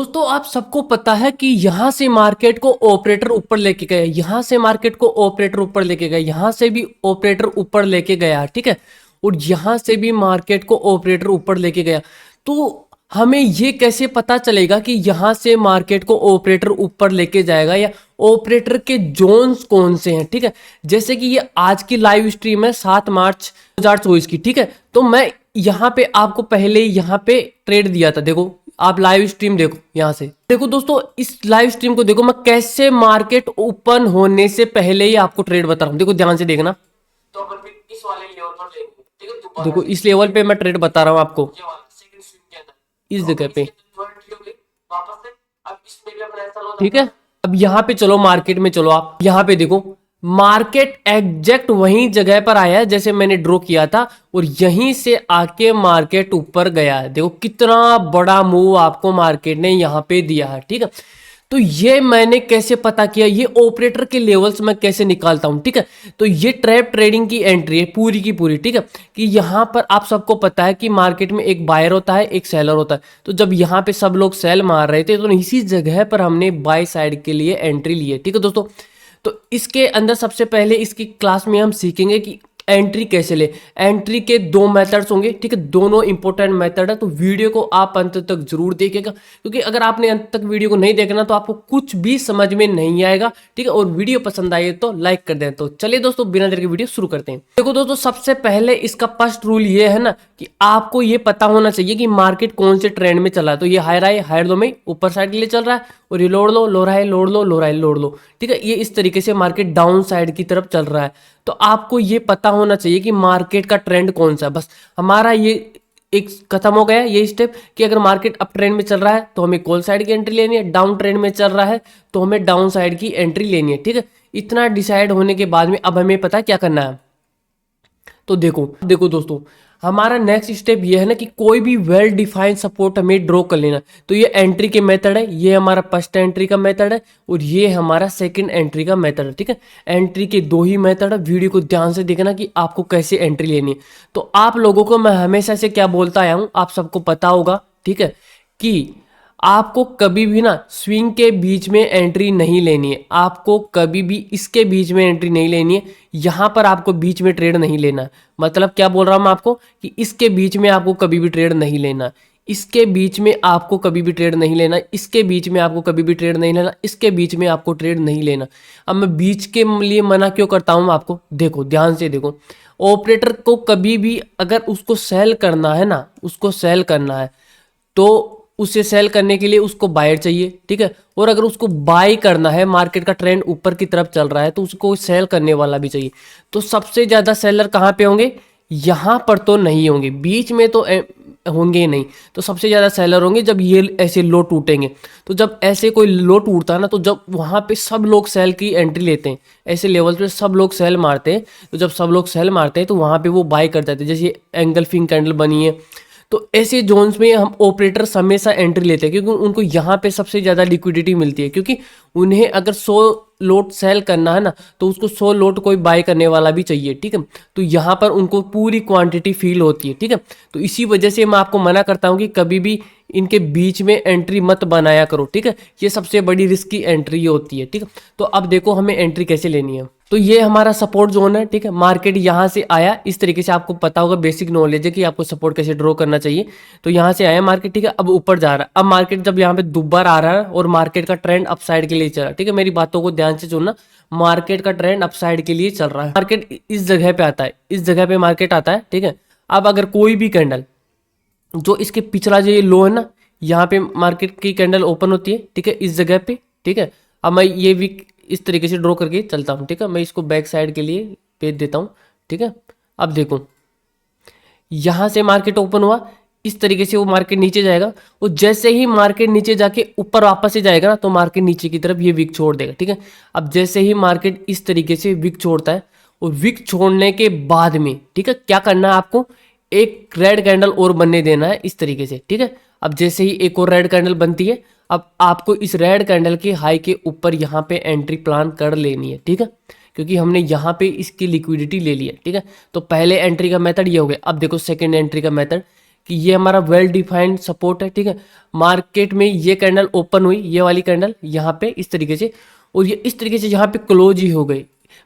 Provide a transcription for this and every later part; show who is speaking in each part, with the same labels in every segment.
Speaker 1: दोस्तों आप सबको पता है कि यहाँ से मार्केट को ऑपरेटर ऊपर लेके गए, यहाँ से मार्केट को ऑपरेटर ऊपर लेके गए, यहाँ से भी ऑपरेटर ऊपर लेके गया, ठीक है। और यहाँ से भी मार्केट को ऑपरेटर ऊपर लेके गया। तो हमें ये कैसे पता चलेगा कि यहाँ से मार्केट को ऑपरेटर ऊपर लेके जाएगा या ऑपरेटर के जोन्स कौन से हैं, ठीक है। जैसे कि ये आज की लाइव स्ट्रीम है 7 मार्च 2024 की, ठीक है। तो मैं यहाँ पे आपको पहले यहाँ पे ट्रेड दिया था, देखो आप लाइव स्ट्रीम देखो, यहाँ से देखो दोस्तों, इस लाइव स्ट्रीम को देखो, मैं कैसे मार्केट ओपन होने से पहले ही आपको ट्रेड बता रहा हूँ। देखो ध्यान से देखना, तो अपन भी इस वाले लेवल पर लेंगे, ठीक है। दोबारा देखो इस लेवल पे मैं ट्रेड बता रहा हूँ आपको, ये वाला सेकंड स्विंग के अंदर इस जगह पे, वापस से अब इसमें भी अपना ऐसा लो, ठीक है। अब यहाँ पे चलो, मार्केट में चलो, आप यहाँ पे देखो मार्केट एग्जैक्ट वही जगह पर आया है जैसे मैंने ड्रॉ किया था, और यहीं से आके मार्केट ऊपर गया है। देखो कितना बड़ा मूव आपको मार्केट ने यहाँ पे दिया है, ठीक है। तो ये मैंने कैसे पता किया, ये ऑपरेटर के लेवल्स मैं कैसे निकालता हूँ, ठीक है। तो ये ट्रैप ट्रेडिंग की एंट्री है पूरी की पूरी, ठीक है। कि यहाँ पर आप सबको पता है कि मार्केट में एक बायर होता है, एक सेलर होता है। तो जब यहाँ पे सब लोग सेल मार रहे थे, तो इसी जगह पर हमने बाय साइड के लिए एंट्री ली है, ठीक है दोस्तों। तो इसके अंदर सबसे पहले इसकी क्लास में हम सीखेंगे कि एंट्री कैसे ले। एंट्री के 2 मेथड्स होंगे, ठीक है, दोनों इंपॉर्टेंट मेथड है। तो वीडियो को आप अंत तक जरूर देखिएगा, क्योंकि अगर आपने अंत तक वीडियो को नहीं देखना तो आपको कुछ भी समझ में नहीं आएगा, ठीक है। और वीडियो पसंद आए तो लाइक कर दें। तो चलिए दोस्तों, बिना देर के वीडियो शुरू करते हैं। देखो दोस्तों, सबसे पहले इसका फर्स्ट रूल ये है ना कि आपको ये पता होना चाहिए कि मार्केट कौन से ट्रेंड में चला है। तो ये हायर लो में ऊपर साइड के लिए चल रहा है, और ये लोड लो, लो रहा है, लोड लो, लो रहा है, लोड लो, ठीक है। ये इस तरीके से मार्केट डाउन साइड की तरफ चल रहा है। तो आपको ये पता होना चाहिए कि मार्केट का ट्रेंड कौन सा है। बस हमारा ये एक खत्म हो गया ये स्टेप कि अगर मार्केट अप ट्रेंड में चल रहा है तो हमें कॉल साइड की एंट्री लेनी है, डाउन ट्रेंड में चल रहा है तो हमें डाउन साइड की एंट्री लेनी है, ठीक है। इतना डिसाइड होने के बाद में अब हमें पता है क्या करना है। तो देखो देखो दोस्तों, हमारा नेक्स्ट स्टेप ये है ना कि कोई भी वेल डिफाइंड सपोर्ट हमें ड्रॉ कर लेना। तो ये एंट्री के मेथड है, ये हमारा फर्स्ट एंट्री का मेथड है, और ये हमारा सेकंड एंट्री का मेथड है, ठीक है। एंट्री के 2 ही मेथड है, वीडियो को ध्यान से देखना कि आपको कैसे एंट्री लेनी है। तो आप लोगों को मैं हमेशा से क्या बोलता आया हूँ, आप सबको पता होगा, ठीक है, कि आपको कभी भी ना स्विंग के बीच में एंट्री नहीं लेनी है, आपको कभी भी इसके बीच में एंट्री नहीं लेनी है, यहाँ पर आपको बीच में ट्रेड नहीं लेना। मतलब क्या बोल रहा हूँ मैं आपको कि इसके बीच में आपको कभी भी ट्रेड नहीं लेना, इसके बीच में आपको कभी भी ट्रेड नहीं लेना, इसके बीच में आपको कभी भी ट्रेड नहीं लेना, इसके बीच में आपको ट्रेड नहीं लेना। अब मैं बीच के लिए मना क्यों करता हूँ आपको, देखो ध्यान से देखो, ऑपरेटर को कभी भी अगर उसको सेल करना है ना, उसको सेल करना है तो उसे सेल करने के लिए उसको बायर चाहिए, ठीक है। और अगर उसको बाय करना है, मार्केट का ट्रेंड ऊपर की तरफ चल रहा है, तो उसको सेल करने वाला भी चाहिए। तो सबसे ज्यादा सेलर कहाँ पे होंगे, यहाँ पर तो नहीं होंगे, बीच में तो होंगे ही नहीं। तो सबसे ज्यादा सेलर होंगे जब ये ऐसे लो टूटेंगे। तो जब ऐसे कोई लो टूटता है ना, तो जब वहां पे सब लोग सेल की एंट्री लेते हैं, ऐसे लेवल पे सब लोग सेल मारते हैं। तो जब सब लोग सेल मारते हैं तो वहां पे वो बाय कर जाते हैं। जैसे एंगल्फिंग कैंडल बनी है, तो ऐसे जोन्स में हम ऑपरेटर्स हमेशा एंट्री लेते हैं, क्योंकि उनको यहाँ पे सबसे ज़्यादा लिक्विडिटी मिलती है। क्योंकि उन्हें अगर 100 लोट सेल करना है ना, तो उसको 100 लोट कोई बाय करने वाला भी चाहिए, ठीक है। तो यहाँ पर उनको पूरी क्वांटिटी फील होती है, ठीक है। तो इसी वजह से मैं आपको मना करता हूँ कि कभी भी इनके बीच में एंट्री मत बनाया करो, ठीक है। ये सबसे बड़ी रिस्की एंट्री होती है, ठीक है। तो अब देखो हमें एंट्री कैसे लेनी है। तो ये हमारा सपोर्ट जोन है, ठीक है। मार्केट यहाँ से आया, इस तरीके से आपको पता होगा, बेसिक नॉलेज है कि आपको सपोर्ट कैसे ड्रॉ करना चाहिए। तो यहाँ से आया मार्केट, ठीक है। अब ऊपर जा रहा है। अब मार्केट जब यहाँ पे दोबार आ रहा है और मार्केट का ट्रेंड अप साइड के लिए चल रहा है, ठीक है। मेरी बातों को ध्यान से सुनना, मार्केट का ट्रेंड अप साइड के लिए चल रहा है। मार्केट इस जगह पे आता है, इस जगह पे मार्केट आता है, ठीक है। अब अगर कोई भी कैंडल जो इसके पिछला जो ये लो है ना, यहाँ पे मार्केट की कैंडल ओपन होती है, ठीक है, इस जगह पे, ठीक है। अब मैं ये वीक इस तरीके से ड्रॉ करके चलता हूँ, ठीक है। मैं इसको बैक साइड के लिए भेज देता हूँ, ठीक है। अब देखो यहाँ से मार्केट ओपन हुआ, इस तरीके से वो मार्केट नीचे जाएगा, और जैसे ही मार्केट नीचे जाके ऊपर वापस से जाएगा ना, तो मार्केट नीचे की तरफ ये विक छोड़ देगा, ठीक है। अब जैसे ही मार्केट इस तरीके से विक छोड़ता है, और विक छोड़ने के बाद में, ठीक है, क्या करना है आपको, एक रेड कैंडल और बनने देना है इस तरीके से, ठीक है। अब जैसे ही एक और रेड कैंडल बनती है, अब आपको इस रेड कैंडल के हाई के ऊपर यहाँ पे एंट्री प्लान कर लेनी है, ठीक है। क्योंकि हमने यहाँ पे इसकी लिक्विडिटी ले ली है, ठीक है। तो पहले एंट्री का मेथड ये हो गया। अब देखो सेकंड एंट्री का मेथड, कि ये हमारा वेल डिफाइंड सपोर्ट है, ठीक है। मार्केट में ये कैंडल ओपन हुई, ये वाली कैंडल यहाँ पे इस तरीके से, और ये इस तरीके से यहाँ पे क्लोज ही हो गई।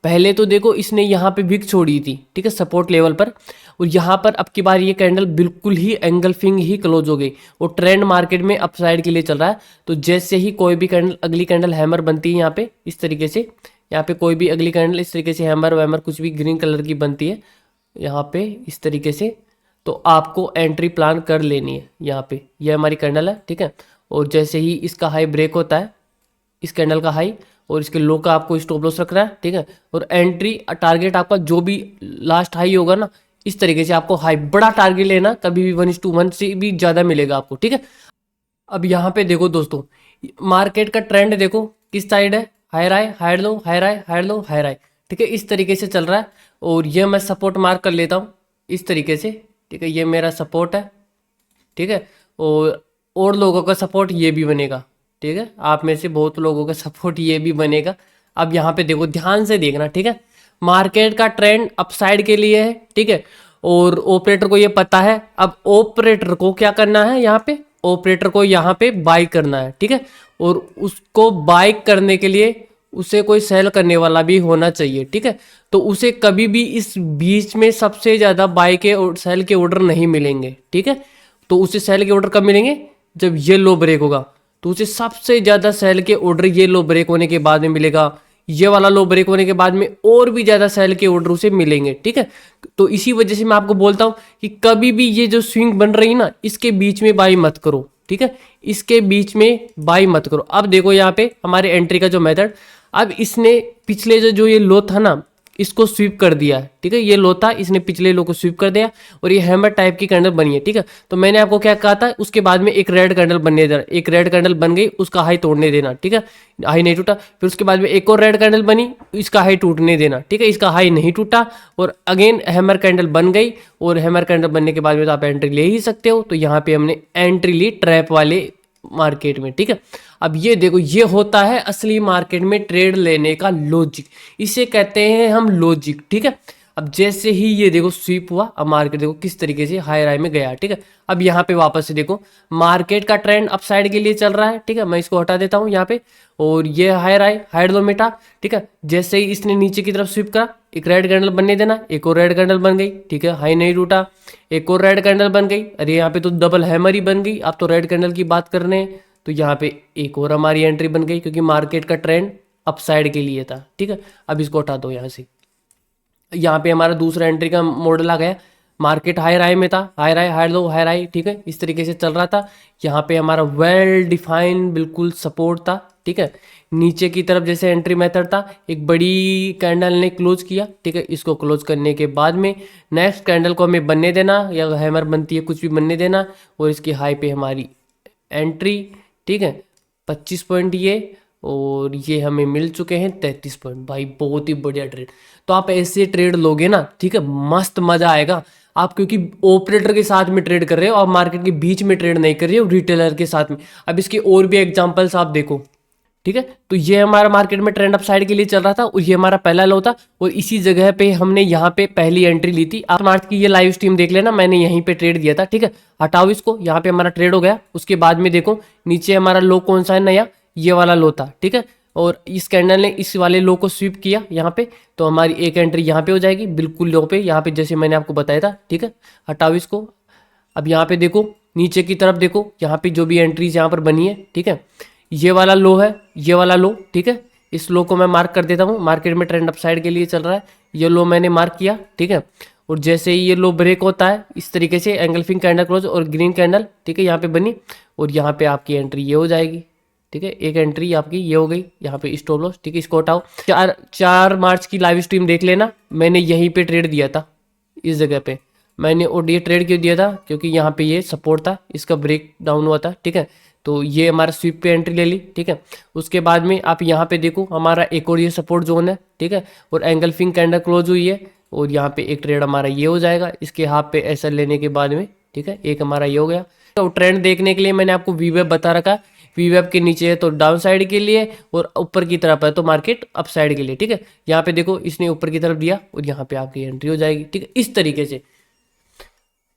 Speaker 1: पहले तो देखो इसने यहाँ पे विक छोड़ी थी, ठीक है, सपोर्ट लेवल पर, और यहाँ पर अब की बार ये कैंडल बिल्कुल ही एंगल्फिंग ही क्लोज हो गई, और ट्रेंड मार्केट में अपसाइड के लिए चल रहा है। तो जैसे ही कोई भी कैंडल, अगली कैंडल हैमर बनती है यहाँ पे इस तरीके से, यहाँ पे कोई भी अगली कैंडल इस तरीके से हैमर वैमर कुछ भी ग्रीन कलर की बनती है यहाँ पे इस तरीके से, तो आपको एंट्री प्लान कर लेनी है यहाँ पे। ये हमारी कैंडल है, ठीक है। और जैसे ही इसका हाई ब्रेक होता है, इस कैंडल का हाई और इसके लो का आपको स्टॉप लॉस रखना है, ठीक है। और एंट्री टारगेट आपका जो भी लास्ट हाई होगा ना, इस तरीके से आपको हाई बड़ा टारगेट लेना, कभी भी 1:1 से भी ज़्यादा मिलेगा आपको, ठीक है। अब यहाँ पे देखो दोस्तों, मार्केट का ट्रेंड देखो किस साइड है, higher high higher low, higher high higher low, higher high, ठीक है, इस तरीके से चल रहा है। और ये मैं सपोर्ट मार्क कर लेता हूँ इस तरीके से, ठीक है, ये मेरा सपोर्ट है, ठीक है। और लोगों का सपोर्ट ये भी बनेगा, ठीक है, आप में से बहुत लोगों का सपोर्ट ये भी बनेगा। अब यहाँ पे देखो, ध्यान से देखना, ठीक है, मार्केट का ट्रेंड अपसाइड के लिए है, ठीक है, और ऑपरेटर को ये पता है। अब ऑपरेटर को क्या करना है, यहाँ पे ऑपरेटर को यहाँ पे बाई करना है, ठीक है। और उसको बाई करने के लिए उसे कोई सेल करने वाला भी होना चाहिए, ठीक है। तो उसे कभी भी इस बीच में सबसे ज़्यादा बाई के और सेल के ऑर्डर नहीं मिलेंगे, ठीक है। तो उसे सेल के ऑर्डर कब मिलेंगे, जब ये लो ब्रेक होगा, तो उसे सबसे ज़्यादा सेल के ऑर्डर ये लो ब्रेक होने के बाद में मिलेगा। ये वाला लो ब्रेक होने के बाद में और भी ज़्यादा सेल के ऑर्डर उसे मिलेंगे, ठीक है। तो इसी वजह से मैं आपको बोलता हूँ कि कभी भी ये जो स्विंग बन रही है ना, इसके बीच में बाई मत करो, ठीक है, इसके बीच में बाई मत करो। अब देखो यहाँ पे हमारे एंट्री का जो मेथड, अब इसने पिछले जो ये लो था ना, इसको स्वीप कर दिया, ठीक है, ये लो था, इसने पिछले लो को स्वीप कर दिया और ये हैमर टाइप की कैंडल बनी है, ठीक है। तो मैंने आपको क्या कहा था, उसके बाद में एक रेड कैंडल बनने देना, एक रेड कैंडल बन गई, उसका हाई तोड़ने देना, ठीक है, हाई नहीं टूटा। फिर उसके बाद में एक और रेड कैंडल बनी, इसका हाई टूटने देना, ठीक है, इसका हाई नहीं टूटा, और अगेन हैमर कैंडल बन गई, और हैमर कैंडल बनने के बाद में तो आप एंट्री ले ही सकते हो। तो यहाँ पे हमने एंट्री ली ट्रैप वाले मार्केट में, ठीक है। अब ये देखो, ये होता है असली मार्केट में ट्रेड लेने का लॉजिक, इसे कहते हैं हम लॉजिक, ठीक है। अब जैसे ही ये देखो स्वीप हुआ, अब मार्केट देखो किस तरीके से हाई हाई में गया, ठीक है। अब यहाँ पे वापस से देखो मार्केट का ट्रेंड अपसाइड के लिए चल रहा है, ठीक है, मैं इसको हटा देता हूँ यहाँ पे, और ये हायर हाई हायर लो मिटा, ठीक है। जैसे ही इसने नीचे की तरफ स्वीप करा, एक रेड कैंडल बनने देना, एक और रेड कैंडल बन गई, ठीक है, हाई नहीं टूटा, एक और रेड कैंडल बन गई, अरे यहाँ पे तो डबल हैमर ही बन गई, आप तो रेड कैंडल की बात कर रहे हैं। तो यहाँ पे एक और हमारी एंट्री बन गई, क्योंकि मार्केट का ट्रेंड अपसाइड के लिए था, ठीक है। अब इसको हटा दो यहाँ से। यहाँ पे हमारा दूसरा एंट्री का मॉडल आ गया, मार्केट हायर हाई में था, higher high higher low higher high, ठीक है, इस तरीके से चल रहा था। यहाँ पे हमारा वेल डिफाइंड बिल्कुल सपोर्ट था, ठीक है। नीचे की तरफ जैसे एंट्री मेथड था, एक बड़ी कैंडल ने क्लोज किया, ठीक है, इसको क्लोज करने के बाद में नेक्स्ट कैंडल को हमें बनने देना, या हैमर बनती है कुछ भी बनने देना, और इसकी हाई पे हमारी एंट्री, ठीक है, 25 पॉइंट ये, और ये हमें मिल चुके हैं 33 पॉइंट। भाई बहुत ही बढ़िया ट्रेड। तो आप ऐसे ट्रेड लोगे ना, ठीक है, मस्त मजा आएगा आप, क्योंकि ऑपरेटर के साथ में ट्रेड कर रहे हो, आप मार्केट के बीच में ट्रेड नहीं कर रहे हो, रिटेलर के साथ में। अब इसके और भी एग्जांपल्स आप देखो, ठीक है। तो ये हमारा मार्केट में ट्रेंड अप साइड के लिए चल रहा था, और ये हमारा पहला लो था, और इसी जगह पे हमने यहाँ पे पहली एंट्री ली थी। आप मार्च की ये लाइव स्ट्रीम देख लेना, मैंने यहीं पे ट्रेड दिया था, ठीक है। हटाओ इसको, यहाँ पे हमारा ट्रेड हो गया। उसके बाद में देखो नीचे हमारा लो कौन सा है, नया ये वाला लो था, ठीक है, और इस कैंडल ने इस वाले लो को स्वीप किया यहाँ पे, तो हमारी एक एंट्री यहाँ पे हो जाएगी बिल्कुल लो पे, यहाँ पे जैसे मैंने आपको बताया था, ठीक है। हटाओ इसको। अब यहाँ पे देखो नीचे की तरफ देखो, यहाँ पे जो भी एंट्रीज यहाँ पर बनी है, ठीक है, ये वाला लो है, ये वाला लो, ठीक है, इस लो को मैं मार्क कर देता हूँ। मार्केट में ट्रेंड अपसाइड के लिए चल रहा है, ये लो मैंने मार्क किया, ठीक है। और जैसे ही ये लो ब्रेक होता है इस तरीके से, एंगल्फिंग कैंडल क्लोज और ग्रीन कैंडल, ठीक है, यहाँ पे बनी, और यहाँ पे आपकी एंट्री ये हो जाएगी, ठीक है, एक एंट्री आपकी ये हो गई, यहाँ पे स्टॉप लॉस, ठीक है, इसको हटाओ। 4 मार्च की लाइव स्ट्रीम देख लेना, मैंने यहीं पे ट्रेड दिया था, इस जगह पे मैंने, और ये ट्रेड क्यों दिया था, क्योंकि यहाँ पे ये सपोर्ट था, इसका ब्रेक डाउन हुआ था, ठीक है। तो ये हमारा स्वीप पे एंट्री ले ली, ठीक है। उसके बाद में आप यहाँ पे देखो हमारा एक और ये सपोर्ट जोन है, ठीक है, और एंगल्फिंग कैंडल क्लोज हुई है, और यहाँ पे एक ट्रेड हमारा ये हो जाएगा, इसके हाफ पे ऐसा लेने के बाद में, ठीक है, एक हमारा ये हो गया। तो ट्रेंड देखने के लिए मैंने आपको वीवेब बता रखा, वीवेब के नीचे है तो डाउन साइड के लिए, और ऊपर की तरफ है तो मार्केट अप साइड के लिए, ठीक है। यहाँ पे देखो इसने ऊपर की तरफ दिया, और यहाँ पे आपकी एंट्री हो जाएगी, ठीक है, इस तरीके से।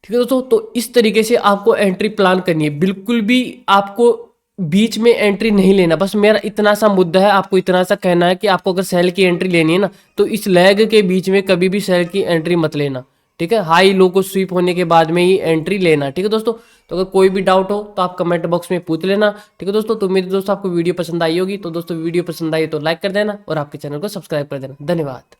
Speaker 1: ठीक है दोस्तों, तो इस तरीके से आपको एंट्री प्लान करनी है, बिल्कुल भी आपको बीच में एंट्री नहीं लेना। बस मेरा इतना सा मुद्दा है, आपको इतना सा कहना है कि आपको अगर सेल की एंट्री लेनी है ना, तो इस लेग के बीच में कभी भी सेल की एंट्री मत लेना, ठीक है। हाई लो को स्वीप होने के बाद में ही एंट्री लेना, ठीक है दोस्तों। तो अगर कोई भी डाउट हो तो आप कमेंट बॉक्स में पूछ लेना, ठीक है दोस्तों। तो मेरे दोस्तों आपको वीडियो पसंद आई होगी, तो दोस्तों वीडियो पसंद आई तो लाइक कर देना और आपके चैनल को सब्सक्राइब कर देना। धन्यवाद।